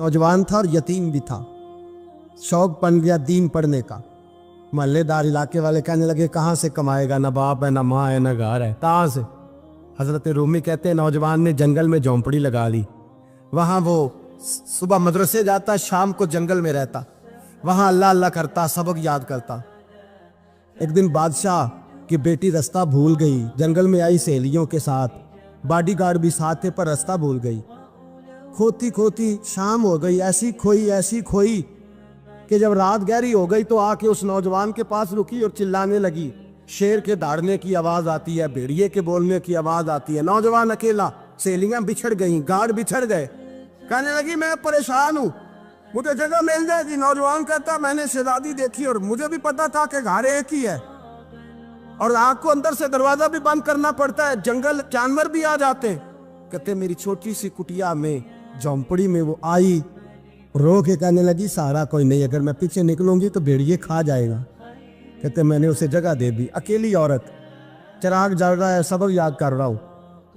नौजवान था और यतीम भी था। शौक बन गया दीन पढ़ने का। महल्लेदार इलाके वाले कहने लगे कहाँ से कमाएगा, ना बाप है, ना माँ है, ना घर है, कहाँ से। हजरत रूमी कहते हैं नौजवान ने जंगल में झोंपड़ी लगा ली। वहाँ वो सुबह मदरसे जाता, शाम को जंगल में रहता, वहाँ अल्लाह अल्लाह करता, सबक याद करता। एक दिन बादशाह की बेटी रास्ता भूल गई, जंगल में आई सहेलियों के साथ, बॉडीगार्ड भी साथ थे पर रास्ता भूल गई। खोती खोती शाम हो गई, ऐसी खोई कि जब रात गहरी हो गई तो आके उस नौजवान के पास रुकी और चिल्लाने लगी। शेर के दहाड़ने की आवाज आती है, भेड़िए के बोलने की आवाज आती है। नौजवान अकेला, सहेलियां बिछड़ गई, गार्ड बिछड़ गए। कहने लगी मैं परेशान हूँ, मुझे जगह मिल जाएगी। नौजवान कहता मैंने शहजादी देखी और मुझे भी पता था कि घर एक ही है और आग को अंदर से दरवाजा भी बंद करना पड़ता है, जंगल जानवर भी आ जाते हैं। कहते मेरी छोटी सी कुटिया में, झोंपड़ी में वो आई, रो के कहने लगी सहारा कोई नहीं, अगर मैं पीछे निकलूंगी तो भेड़िए खा जाएगा। कहते मैंने उसे जगह दे दी। अकेली औरत, चिराग जल रहा है, सबक याद कर रहा हूँ।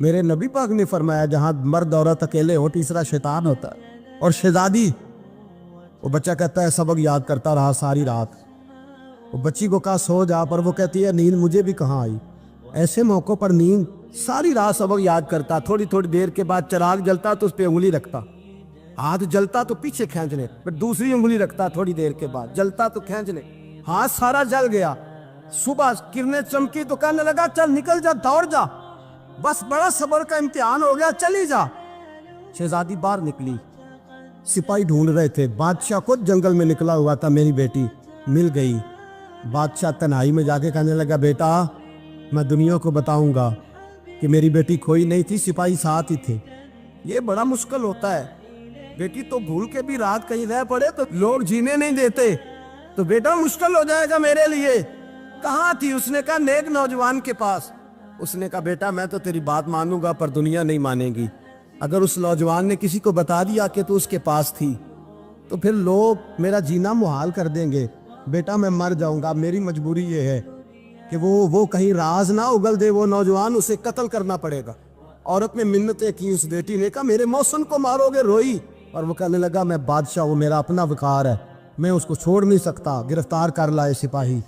मेरे नबी पाक ने फरमाया जहाँ मर्द औरत अकेले हो तीसरा शैतान होता है। और शहजादी, वो बच्चा कहता है सबक याद करता रहा सारी रात। वो बच्ची को कहा सो जा, पर वो कहती है नींद मुझे भी कहाँ आई। ऐसे मौक़ों पर नींद, सारी रात सबक याद करता। थोड़ी थोड़ी देर के बाद चिराग जलता तो उस पर उंगली रखता, हाथ जलता तो पीछे खींचने, फिर दूसरी उंगली रखता, थोड़ी देर के बाद जलता तो खींचने, हाथ सारा जल गया। सुबह किरणें चमकी तो कहने लगा चल निकल जा, दौड़ जा, बस बड़ा सब्र का इम्तिहान हो गया, चली जा। शहजादी बाहर निकली, सिपाही ढूंढ रहे थे। बादशाह खुद जंगल में निकला हुआ था, मेरी बेटी मिल गई। बादशाह तन्हाई में जाके कहने लगा बेटा मैं दुनिया को बताऊंगा कि मेरी बेटी खोई नहीं थी, सिपाही साथ ही थे। ये बड़ा मुश्किल होता है, बेटी तो भूल के भी रात कहीं रह पड़े तो लोग जीने नहीं देते, तो बेटा मुश्किल हो जाएगा मेरे लिए। कहाँ थी? उसने कहा नेक नौजवान के पास। उसने कहा बेटा मैं तो तेरी बात मानूंगा पर दुनिया नहीं मानेगी। अगर उस नौजवान ने किसी को बता दिया कि तू उसके पास थी तो फिर लोग मेरा जीना मुहाल कर देंगे। बेटा मैं मर जाऊंगा, मेरी मजबूरी ये है कि वो कहीं राज ना उगल दे वो नौजवान, उसे कत्ल करना पड़ेगा। औरत ने मिन्नतें की, उस बेटी ने कहा मेरे मौसम को मारोगे, रोई। और वो कहने लगा मैं बादशाह, वो मेरा अपना वकार है, मैं उसको छोड़ नहीं सकता। गिरफ्तार कर लाए सिपाही।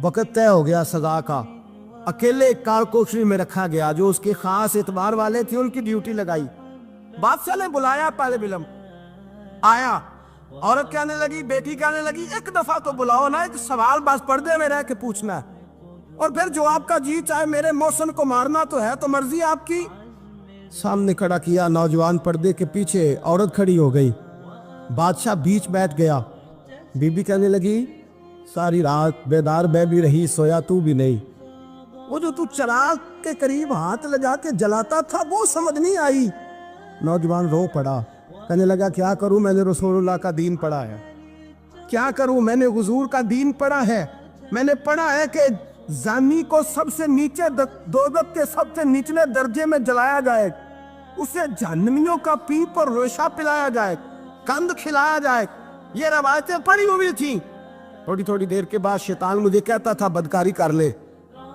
वक्त तय हो गया सजा का। अकेले कारकोशरी में रखा गया, जो उसके खास एतबार वाले थे उनकी ड्यूटी लगाई। बादशाह ने बुलाया, पहले बिलम आया। औरत कहने लगी, बेटी कहने लगी एक दफा तो बुलाओ ना, एक सवाल बस पर्दे में रह के पूछना है और फिर जो आपका जी चाहे मेरे मौसम को मारना तो है, तो मर्जी आपकी। सामने खड़ा किया, नौजवान पर्दे के पीछे, औरत खड़ी हो गई। बादशाह बीच बैठ गया। बीबी कहने लगी सारी रात बेदार मैं भी रही, सोया तू भी नहीं। वो जो तू चिराग के करीब हाथ लगा के जलाता था वो समझ नहीं आई। नौजवान रो पड़ा, कहने लगा क्या करूं, मैंने रसूलुल्लाह का दीन पढ़ा है, क्या करूं, मैंने हुजूर का दीन पढ़ा है। मैंने पढ़ा है कि जानी को सबसे नीचे दोज़ख के सबसे निचले दर्जे में जलाया जाए, उसे जहन्नमियों का पीप और रेशा पिलाया जाए, कंद खिलाया जाए। ये रवायतें पड़ी हुई थी। थोड़ी थोड़ी देर के बाद शैतान मुझे कहता था बदकारी कर ले।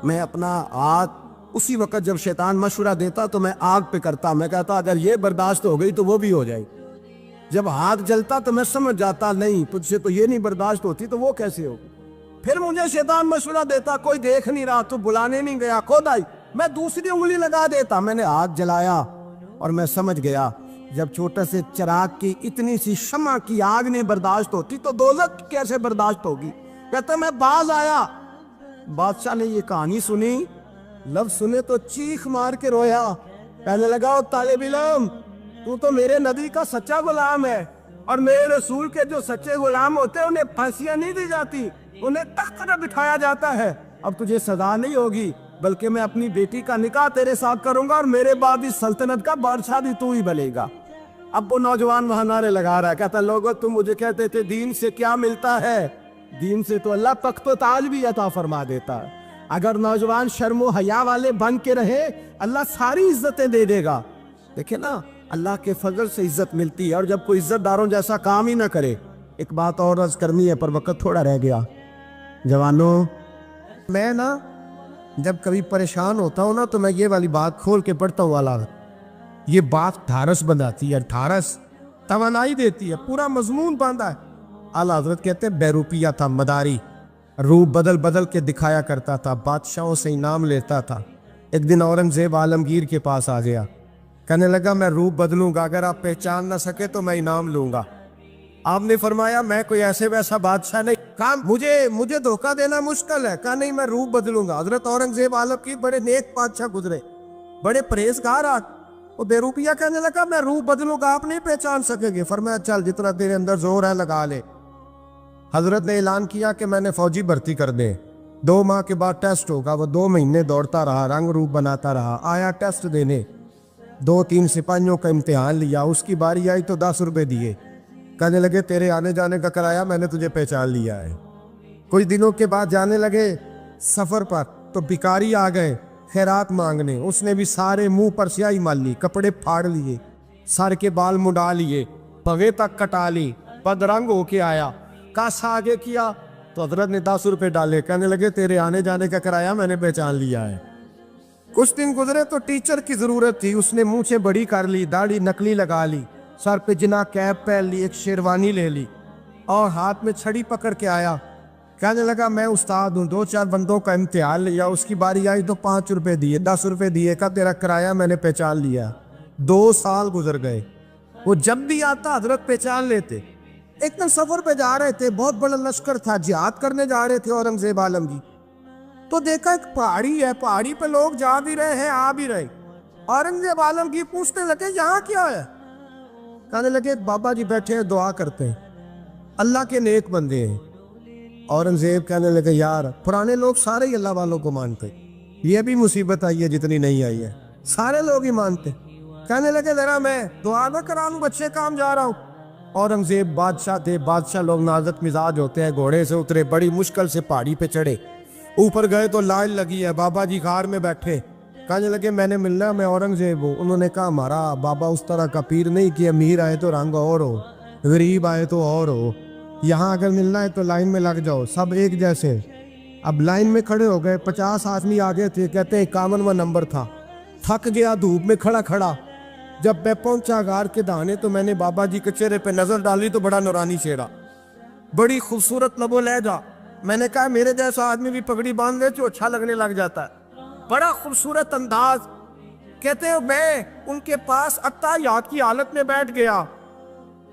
मैं अपना हाथ उसी वक्त जब शैतान मशवरा देता तो मैं आग पे करता। मैं कहता अगर ये बर्दाश्त हो गई तो वो भी हो जाएगी। जब हाथ जलता तो मैं समझ जाता नहीं तुझसे तो ये नहीं बर्दाश्त होती तो वो कैसे होगी। फिर मुझे शैतान मशवरा देता कोई देख नहीं रहा, तो बुलाने नहीं गया, खुद आई, मैं दूसरी उंगली लगा देता। मैंने हाथ जलाया और मैं समझ गया जब छोटे से चिराग की इतनी सी शमा की आग नहीं बर्दाश्त होती तो दोज़ख कैसे बर्दाश्त होगी। कहता मैं बाज आया। बादशाह ने ये कहानी सुनी, लफ्ज सुने तो चीख मार के रोया। कहने लगा तालिब इल्म तू तो मेरे नबी का सच्चा गुलाम है, और मेरे रसूल के जो सच्चे गुलाम होते हैं उन्हें फांसियां नहीं दी जाती, उन्हें तख्त पर बिठाया जाता है। अब तुझे सजा नहीं होगी बल्कि मैं अपनी बेटी का निकाह तेरे साथ करूंगा और मेरे बाद इस सल्तनत का बादशाह भी तू ही बनेगा। अब वो नौजवान वहां नारे लगा रहा है, कहता लोगों तुम मुझे कहते थे दीन से क्या मिलता है, दीन से तो अल्लाह तख्त व ताज भी अता फरमा देता है। अगर नौजवान शर्मो हया वाले बन के रहे अल्लाह सारी इज्जतें दे देगा। देखे ना अल्लाह के फजल से इज्जत मिलती है, और जब कोई इज्जतदारों जैसा काम ही ना करे। एक बात और अर्ज करनी है पर वक्त थोड़ा रह गया। जवानों मैं ना जब कभी परेशान होता हूँ ना तो मैं ये वाली बात खोल के पढ़ता हूँ वाला, ये बात ढारस बनाती है। ढारस توانائی دیتی ہے, پورا مضمون باندھا ہے. اعلیٰ حضرت کہتے ہیں بہروپیہ تھا, مداری, روپ بدل بدل کے دکھایا کرتا تھا, بادشاہوں سے انعام لیتا تھا. ایک دن اورنگزیب عالمگیر کے پاس آ گیا, کہنے لگا میں روپ بدلوں گا, اگر آپ پہچان نہ سکے تو میں انعام لوں گا. آپ نے فرمایا میں کوئی ایسے ویسا بادشاہ نہیں, کہا مجھے دھوکہ دینا مشکل ہے. کہا نہیں میں روپ بدلوں گا. حضرت اورنگزیب عالمگیر بڑے نیک بادشاہ گزرے, بڑے پرہیزگار. وہ بہروپیہ کہنے لگا میں روپ بدلوں گا, آپ نہیں پہچان سکیں گے. فرمایا چل جتنا تیرے اندر زور ہے لگا لے. حضرت نے اعلان کیا کہ میں نے فوجی بھرتی کر دیں, 2 ماہ کے بعد ٹیسٹ ہوگا. وہ 2 مہینے دوڑتا رہا, رنگ روپ بناتا رہا, آیا ٹیسٹ دینے, 2-3 سپاہیوں کا امتحان لیا. اس کی باری آئی تو 10 روپے دیے, کہنے لگے تیرے آنے جانے کا کرایہ میں نے تجھے پہچان لیا ہے. کچھ دنوں کے بعد جانے لگے سفر پر, تو بھکاری آ گئے خیرات مانگنے. اس نے بھی سارے منہ پر سیاہی مال لی, کپڑے پھاڑ لیے, سر کے بال مڈا لیے, پگے تک کٹا لی, بدرنگ ہو کے آیا. کاسا آگے کیا تو حضرت نے 10 روپے ڈالے, کہنے لگے تیرے آنے جانے کا کرایہ میں نے پہچان لیا ہے. کچھ دن گزرے تو ٹیچر کی ضرورت تھی. اس نے مونچھیں بڑی کر لی, داڑھی نکلی لگا لی, سر پہ جنا کیپ پہن لی, ایک شیروانی لے لی اور ہاتھ میں چھڑی پکڑ کے آیا. کہنے لگا میں استاد ہوں, 2-4 بندوں کا امتحان لیا. اس کی باری آئی تو 5 روپے دیے, 10 روپے دیے, کہا تیرا کرایہ میں نے پہچان لیا. 2 سال گزر گئے. وہ جب بھی آتا حضرت پہچان لیتے. ایک دن سفر پہ جا رہے تھے, بہت بڑا لشکر تھا, جہاد کرنے جا رہے تھے اورنگزیب عالمگیر. تو دیکھا ایک پہاڑی ہے, پہاڑی پہ لوگ جا بھی رہے ہیں آ بھی رہے. اورنگزیب عالمگیر پوچھنے لگے یہاں کیا ہے؟ کہنے لگے بابا جی بیٹھے ہیں دعا کرتے ہیں, اللہ کے نیک بندے ہیں. اورنگزیب کہنے لگے یار پرانے لوگ سارے ہی اللہ والوں کو مانتے, یہ بھی مصیبت آئی ہے جتنی نہیں آئی ہے, سارے لوگ ہی مانتے. کہنے لگے ذرا میں دعا نہ کرا لوں, بچے کام جا رہا ہوں. اورنگزیب بادشاہ تھے, بادشاہ لوگ نازک مزاج ہوتے ہیں. گھوڑے سے اترے, بڑی مشکل سے پہاڑی پہ چڑھے, اوپر گئے تو لائن لگی ہے. بابا جی غار میں بیٹھے, کہنے لگے میں نے ملنا, میں اورنگزیب ہوں. انہوں نے کہا ہمارا بابا اس طرح کا پیر نہیں کہ امیر آئے تو رنگ اور ہو, غریب آئے تو اور ہو. یہاں اگر ملنا ہے تو لائن میں لگ جاؤ, سب ایک جیسے. اب لائن میں کھڑے ہو گئے, 50 آدمی آگے تھے. کہتے ہیں 51واں نمبر تھا. تھک گیا دھوپ میں کھڑا کھڑا. جب میں پہنچا غار کے دہانے تو میں نے بابا جی کے چہرے پہ نظر ڈالی تو بڑا نورانی چہرہ, بڑی خوبصورت لب و لہجہ. میں نے کہا میرے جیسا آدمی بھی پگڑی باندھ لے تو اچھا لگنے لگ جاتا ہے, بڑا خوبصورت انداز. کہتے ہیں میں ان کے پاس اتحیات کی حالت میں بیٹھ گیا.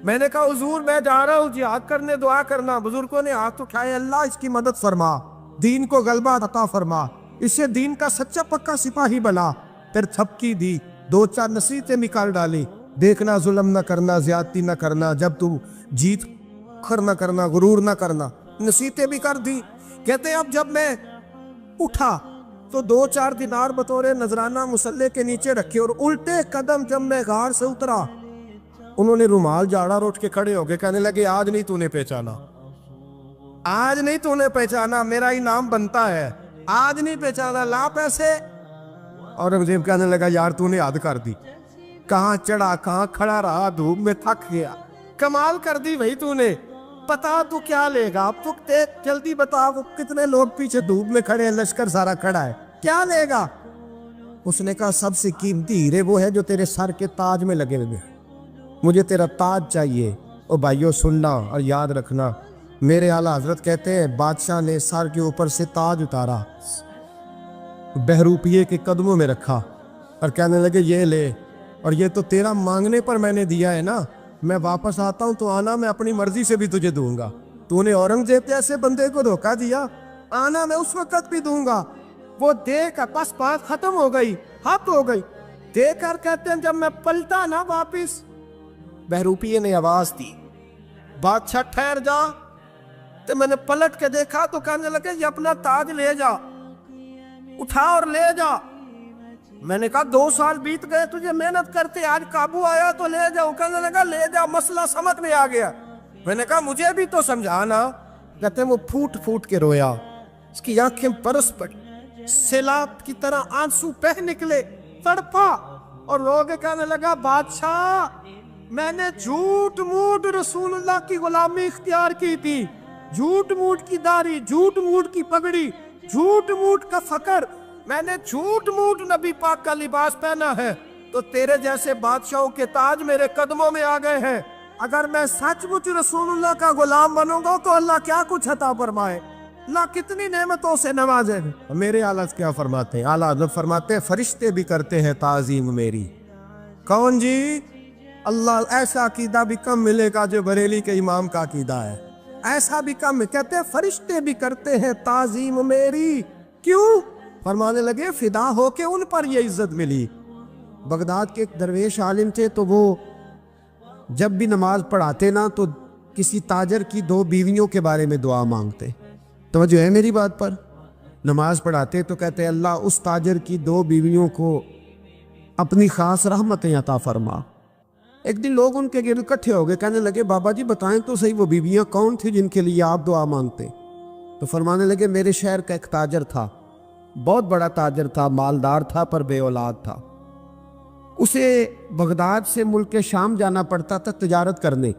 میں نے کہا حضور میں جا رہا ہوں جہاد کرنے, دعا کرنا. بزرگوں نے ہاتھ اٹھائے, اللہ اس کی مدد فرما, دین کو غلبہ عطا فرما, اسے دین کا سچا پکا سپاہی بنا. پھر تھپکی دی, 2-4 نصیحتیں نکال ڈالی. دیکھنا ظلم نہ کرنا, زیادتی نہ کرنا, جب تم جیت کر نہ کرنا, غرور نہ کرنا, نصیحتیں بھی کر دی. کہتے ہیں اب جب میں اٹھا تو 2-4 دینار بطور نذرانہ مسلح کے نیچے رکھے, اور الٹے قدم جب میں غار سے اترا انہوں نے رومال جھاڑا اور اٹھ کے کھڑے ہو گئے. کہنے لگے آج نہیں تو نے پہچانا, آج نہیں تو نے پہچانا, میرا انعام بنتا ہے, آج نہیں پہچانا, لا پیسے. اورنگزیب کہنے لگا یار تو نے حد کر دی, کہاں چڑھا کہاں کھڑا رہا, دھوپ میں تھک گیا, کمال کر دی بھائی تو نے. پتا تو کیا لے گا, اب تو دیکھ جلدی بتا, وہ کتنے لوگ پیچھے دھوپ میں کھڑے ہیں, لشکر سارا کھڑا ہے, کیا لے گا؟ اس نے کہا سب سے قیمتی ہیرے وہ ہے جو تیرے سر کے تاج میں لگے ہوئے, مجھے تیرا تاج چاہیے. او بھائیو سننا اور یاد رکھنا, میرے اعلیٰ حضرت کہتے ہیں بادشاہ نے سر کے اوپر سے تاج اتارا, بہروپیے کے قدموں میں رکھا اور کہنے لگے یہ لے, اور یہ تو تیرا مانگنے پر میں نے دیا ہے نا, میں واپس آتا ہوں تو آنا میں اپنی مرضی سے بھی تجھے دوں گا. تو نے اورنگزیب جیسے بندے کو دھوکہ دیا, آنا میں اس وقت بھی دوں گا. وہ دے کر بس بات ختم ہو گئی, حد ہو گئی. دے کر کہتے ہیں جب میں پلٹا نا واپس, بہروپیے نے آواز دی بادشاہ ٹھہر جا. تو میں نے پلٹ کے دیکھا تو کہنے لگے یہ اپنا تاج لے جا, اٹھا اور لے جا. میں نے کہا 2 سال بیت گئے تجھے محنت کرتے, آج قابو آیا تو لے جاؤ. کہنے لگا لے جا, مسئلہ سمجھ میں آ گیا. میں نے کہا مجھے بھی تو سمجھانا. کہتے ہیں وہ پھوٹ پھوٹ کے رویا, اس کی آنکھیں برس پڑی, سیلاب کی طرح آنسو بہہ نکلے, تڑپا اور رو کے کہنے لگا بادشاہ میں نے جھوٹ موٹ رسول اللہ کی غلامی اختیار کی تھی, جھوٹ موٹ کی داڑھی, جھوٹ موٹ کی پگڑی, جھوٹ موٹ کا فقر, میں نے جھوٹ موٹ نبی پاک کا لباس پہنا ہے, تو تیرے جیسے بادشاہوں کے تاج میرے قدموں میں آ گئے ہیں. अगर मैं सचमुच रसूलुल्लाह का गुलाम बनूंगा तो अल्लाह क्या कुछ अता फरमाए, अल्लाह कितनी नेमतों से नवाजे। मेरे आला क्या फरमाते हैं, आला हज़रत फरमाते हैं फरिश्ते भी करते हैं ताज़ीम मेरी। कौन जी? अल्लाह। ऐसा अकीदा भी कम मिलेगा जो बरेली के इमाम का अकीदा है, ऐसा भी कम। कहते हैं फरिश्ते भी करते हैं ताज़ीम मेरी। क्यों? फरमाने लगे फिदा हो के उन पर ये इज्जत मिली। बगदाद के एक दरवेश आलिम थे, तो वो जब भी नमाज पढ़ाते ना तो किसी ताजर की 2 बीवियों के बारे में दुआ मांगते। तो जो है मेरी बात पर, नमाज पढ़ाते तो कहते अल्लाह उस ताजर की 2 बीवियों को अपनी खास रहमतें अता फरमा। एक दिन लोग उनके गिर्द इकट्ठे हो गए, कहने लगे बाबा जी बताएं तो सही वो बीवियां कौन थी जिनके लिए आप दुआ मांगते। तो फरमाने लगे मेरे शहर का एक ताजर था, बहुत बड़ा ताजर था, मालदार था पर बे औलाद था। उसे बगदाद से मुल्क शाम जाना पड़ता था तिजारत करने,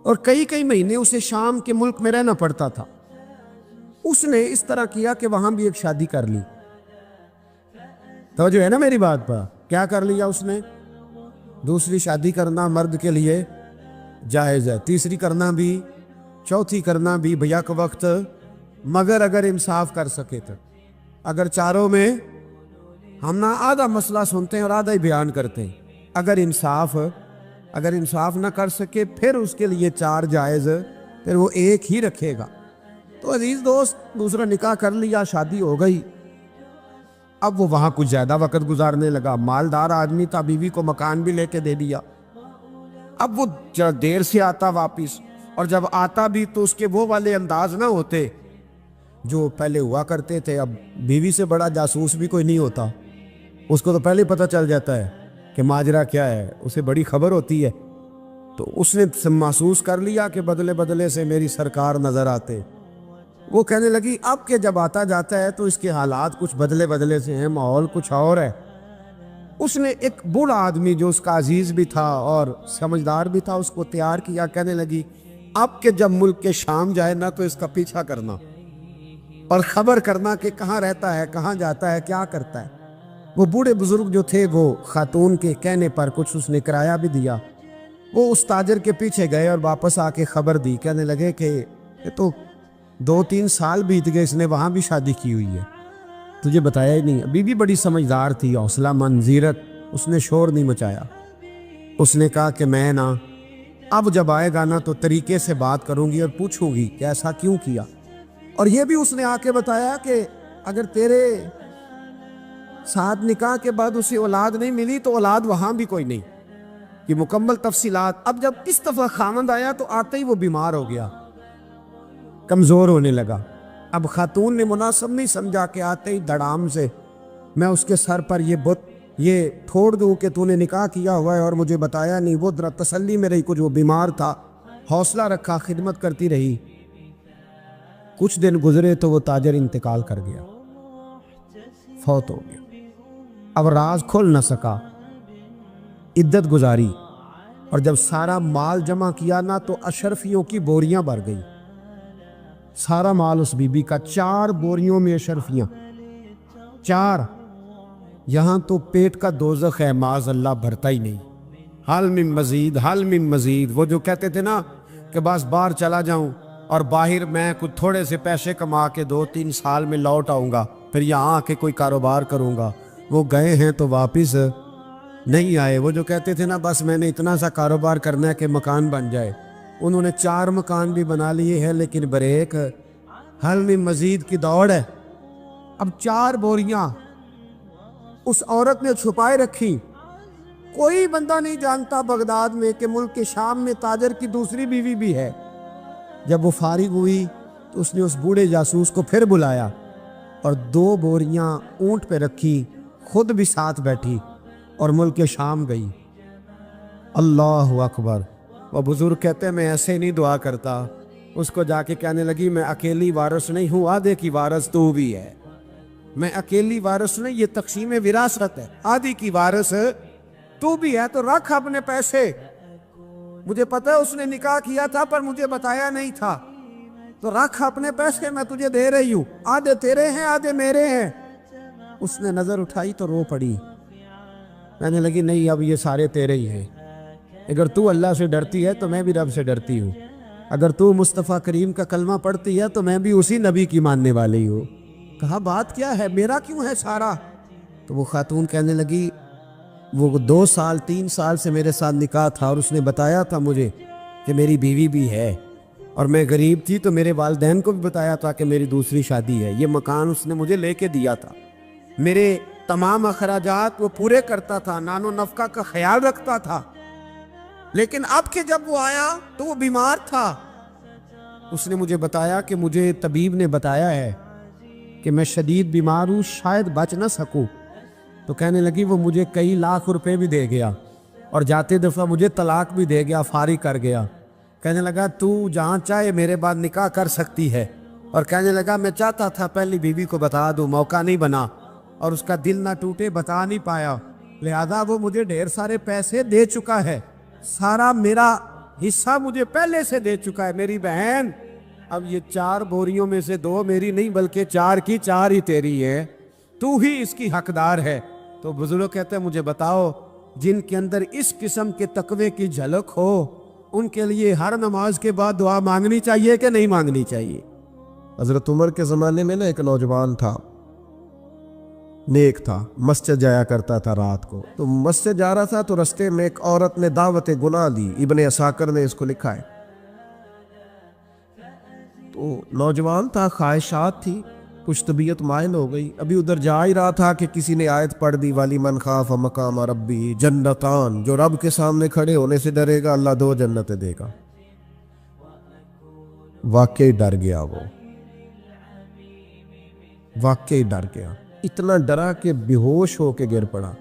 और कई कई महीने उसे शाम के मुल्क में रहना पड़ता था। उसने इस तरह किया कि वहां भी एक शादी कर ली। तो जो है ना मेरी बात पर, क्या कर लिया उसने? दूसरी शादी करना मर्द के लिए जायज़ है, तीसरी करना भी, चौथी करना भी भैया के वक्त, मगर अगर इंसाफ कर सके तो। अगर चारों में हम ना आधा मसला सुनते हैं और आधा ही बयान करते हैं, अगर इंसाफ ना कर सके फिर उसके लिए 4 जायज़, फिर वो एक ही रखेगा। तो अजीज दोस्त, दूसरा निकाह कर लिया, शादी हो गई। अब वो वहाँ कुछ ज़्यादा वक्त गुजारने लगा, मालदार आदमी था, बीवी को मकान भी लेके दे दिया। अब वो जरा देर से आता वापिस, और जब आता भी तो उसके वो वाले अंदाज ना होते जो पहले हुआ करते थे। अब बीवी से बड़ा जासूस भी कोई नहीं होता, उसको तो पहले पता चल जाता है कि माजरा क्या है, उसे बड़ी खबर होती है। तो उसने महसूस कर लिया कि बदले बदले से मेरी सरकार नज़र आते। वो कहने लगी अब के जब आता जाता है तो इसके हालात कुछ बदले बदले से हैं, माहौल कुछ और है। उसने एक बूढ़ा आदमी जो उसका अजीज़ भी था और समझदार भी था उसको तैयार किया। कहने लगी अब के जब मुल्क के शाम जाए ना तो इसका पीछा करना और ख़बर करना कि कहाँ रहता है, कहाँ जाता है, क्या करता है। वो बूढ़े बुजुर्ग जो थे वो खातून के कहने पर कुछ उसने किराया भी दिया। वो उस ताजर के पीछे गए और वापस आके खबर दी। कहने लगे कि ये तो 2-3 साल बीत गए, इसने वहाँ भी शादी की हुई है, तुझे बताया ही नहीं। बीवी बड़ी समझदार थी, हौसला मंद, ज़ीरत, उसने शोर नहीं मचाया। उसने कहा कि मैं ना अब जब आएगा ना तो तरीके से बात करूँगी और पूछूंगी कि ऐसा क्यों किया। और ये भी उसने आके बताया कि अगर तेरे साथ निकाह के बाद उसे औलाद नहीं मिली तो औलाद वहाँ भी कोई नहीं, कि मुकम्मल तफसीलात। अब जब इस दफ़ा खामद आया तो आते ही वो बीमार हो गया, कमज़ोर होने लगा। अब खातून ने मुनासिब नहीं समझा कि आते ही धड़ाम से मैं उसके सर पर ये ठोड़ दूँ कि तूने निकाह किया हुआ है और मुझे बताया नहीं। वो जरा तसल्ली में रही, कुछ वो बीमार था, हौसला रखा, खिदमत करती रही। कुछ दिन गुजरे तो वो ताजर इंतकाल कर गया, फौत हो गया। अब राज खोल न सका, इद्दत गुजारी, और जब सारा माल जमा किया ना तो अशरफियों की बोरियां भर गई। सारा माल उस बीबी का, 4 बोरियों में अशरफियां, 4। यहाँ तो पेट का दोज़ख है, माज़ अल्लाह, भरता ही नहीं। हाल मिन मजीद, हाल मिन मजीद। वो जो कहते थे ना कि बस बाहर चला जाऊं और बाहर मैं कुछ थोड़े से पैसे कमा के 2-3 साल में लौट आऊँगा, फिर यहाँ आके कोई कारोबार करूँगा, वो गए हैं तो वापस नहीं आए। वो जो कहते थे ना बस मैंने इतना सा कारोबार करना है कि मकान बन जाए, उन्होंने 4 मकान भी बना लिए हैं, लेकिन ब्रेक हल में मजीद की दौड़ है। अब 4 बोरियां उस औरत ने छुपाए रखी। कोई बंदा नहीं जानता बगदाद में कि मुल्क के शाम में ताजर की दूसरी बीवी भी है। जब वो फारिग हुई तो उसने उस बूढ़े जासूस को फिर बुलाया और 2 बोरियां ऊंट पे रखी, खुद भी साथ बैठी और मुल्क के शाम गई। अल्लाह अकबर। वह बुजुर्ग कहते हैं मैं ऐसे नहीं दुआ करता। उसको जाके कहने लगी मैं अकेली वारिस नहीं हूँ, आधे की वारिस तू भी है। मैं अकेली वारिस नहीं, ये तक़सीम विरासत है, आधी की वारिस तू भी है। तो रख अपने पैसे, मुझे पता है उसने निकाह किया था पर मुझे बताया नहीं था, तो रख अपने पैसे, मैं तुझे दे रही हूँ, आधे तेरे हैं आधे मेरे हैं। उसने नजर उठाई तो रो पड़ी, कहने लगी नहीं अब ये सारे तेरे ही हैं, اگر تو اللہ سے ڈرتی ہے تو میں بھی رب سے ڈرتی ہوں، اگر تو مصطفیٰ کریم کا کلمہ پڑھتی ہے تو میں بھی اسی نبی کی ماننے والی ہوں۔ کہا بات کیا ہے، میرا کیوں ہے سارا؟ تو وہ خاتون کہنے لگی وہ 2 سال 3 سال سے میرے ساتھ نکاح تھا اور اس نے بتایا تھا مجھے کہ میری بیوی بھی ہے، اور میں غریب تھی تو میرے والدین کو بھی بتایا تھا کہ میری دوسری شادی ہے۔ یہ مکان اس نے مجھے لے کے دیا تھا، میرے تمام اخراجات وہ پورے کرتا تھا، نان و نفقہ کا خیال رکھتا تھا، لیکن اب کہ جب وہ آیا تو وہ بیمار تھا۔ اس نے مجھے بتایا کہ مجھے طبیب نے بتایا ہے کہ میں شدید بیمار ہوں، شاید بچ نہ سکوں۔ تو کہنے لگی وہ مجھے کئی لاکھ روپے بھی دے گیا اور جاتے دفعہ مجھے طلاق بھی دے گیا، فارغ کر گیا۔ کہنے لگا تو جہاں چاہے میرے بعد نکاح کر سکتی ہے، اور کہنے لگا میں چاہتا تھا پہلی بیوی کو بتا دوں، موقع نہیں بنا اور اس کا دل نہ ٹوٹے، بتا نہیں پایا، لہذا وہ مجھے ڈھیر سارے پیسے دے چکا ہے، سارا میرا حصہ مجھے پہلے سے دے چکا ہے۔ میری بہن اب یہ 4 بوریوں میں سے 2 میری نہیں بلکہ 4 کی 4 ہی تیری ہے، تو ہی اس کی حقدار ہے۔ تو بزرگ کہتے ہیں مجھے بتاؤ جن کے اندر اس قسم کے تقوی کی جھلک ہو ان کے لیے ہر نماز کے بعد دعا مانگنی چاہیے کہ نہیں مانگنی چاہیے؟ حضرت عمر کے زمانے میں ایک نوجوان تھا، نیک تھا، مسجد جایا کرتا تھا رات کو۔ تو مسجد جا رہا تھا تو رستے میں ایک عورت نے دعوت گناہ دی، ابن عساکر نے اس کو لکھا ہے۔ تو نوجوان تھا، خواہشات تھی، کچھ طبیعت مائل ہو گئی، ابھی ادھر جا ہی رہا تھا کہ کسی نے آیت پڑھ دی والی من خاف مقام ربی جنتان، جو رب کے سامنے کھڑے ہونے سے ڈرے گا اللہ 2 جنتیں دے گا۔ واقعی ڈر گیا، وہ واقعی ڈر گیا، اتنا ڈرا کہ بے ہوش ہو کے گر پڑا۔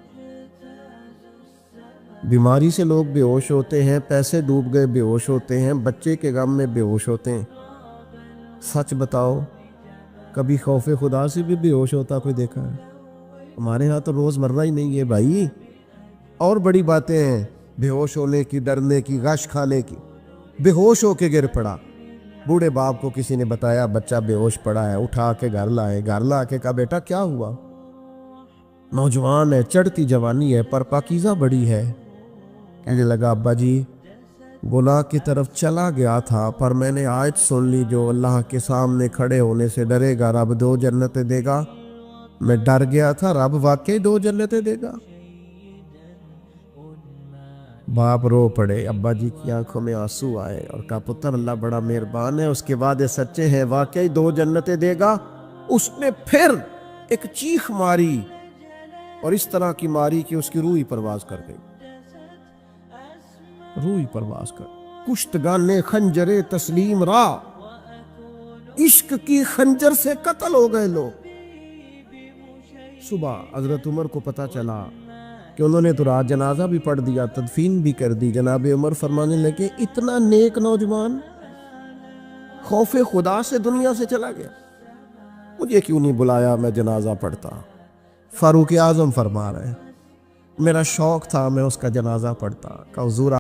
بیماری سے لوگ بے ہوش ہوتے ہیں، پیسے ڈوب گئے بے ہوش ہوتے ہیں، بچے کے غم میں بے ہوش ہوتے ہیں۔ سچ بتاؤ کبھی خوف خدا سے بھی بے ہوش ہوتا کوئی دیکھا ہے؟ ہمارے ہاں تو روز مرہ ہی نہیں ہے بھائی، اور بڑی باتیں ہیں بے ہوش ہونے کی، ڈرنے کی، غش کھانے کی۔ بے ہوش ہو کے گر پڑا، بوڑھے باپ کو کسی نے بتایا بچہ بے ہوش پڑا ہے، اٹھا کے گھر لائے، گھر لا کے کہا بیٹا کیا ہوا؟ نوجوان ہے، چڑھتی جوانی ہے پر پاکیزہ بڑی ہے۔ کہنے لگا ابا جی گناہ کی طرف چلا گیا تھا پر میں نے آیت سن لی جو اللہ کے سامنے کھڑے ہونے سے ڈرے گا رب 2 جنتیں دے گا، میں ڈر گیا تھا، رب واقعی 2 جنتیں دے گا۔ باپ رو پڑے، ابا جی کی آنکھوں میں آنسو آئے اور کہا پتر اللہ بڑا مہربان ہے، اس کے وعدے سچے ہیں، واقعی 2 جنتیں دے گا۔ اس نے پھر ایک چیخ ماری اور اس طرح کی ماری کہ اس کی روح ہی پرواز کر گئی، روح ہی پرواز کر۔ کشتگان خنجر تسلیم را، عشق کی خنجر سے قتل ہو گئے لوگ۔ صبح حضرت عمر کو پتہ چلا کہ انہوں نے تو رات جنازہ بھی پڑھ دیا، تدفین بھی کر دی۔ جناب عمر فرمانے لگے اتنا نیک نوجوان خوف خدا سے دنیا سے چلا گیا، مجھے کیوں نہیں بلایا میں جنازہ پڑھتا؟ فاروق اعظم فرما رہے ہیں میرا شوق تھا میں اس کا جنازہ پڑھتا۔ کہ حضور